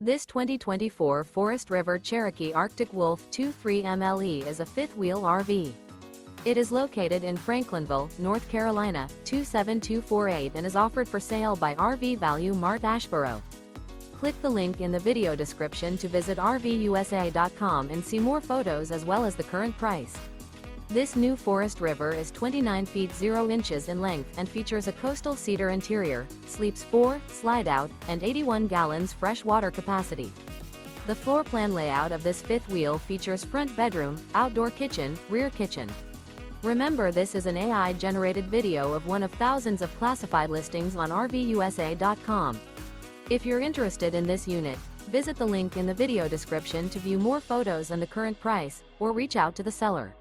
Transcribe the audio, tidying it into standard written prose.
This 2024 Forest River Cherokee Arctic Wolf 23 MLE is a fifth-wheel RV. It is located in Franklinville, North Carolina, 27248 and is offered for sale by RV Value Mart Asheboro. Click the link in the video description to visit RVUSA.com and see more photos as well as the current price. This new Forest River is 29 feet 0 inches in length and features a Coastal Cedar interior, sleeps 4, Slideout, and 81 gallons fresh water capacity. The floor plan layout of this fifth wheel features front bedroom, outdoor kitchen, rear kitchen. Remember, this is an AI-generated video of one of thousands of classified listings on RVUSA.com. If you're interested in this unit, visit the link in the video description to view more photos and the current price, or reach out to the seller.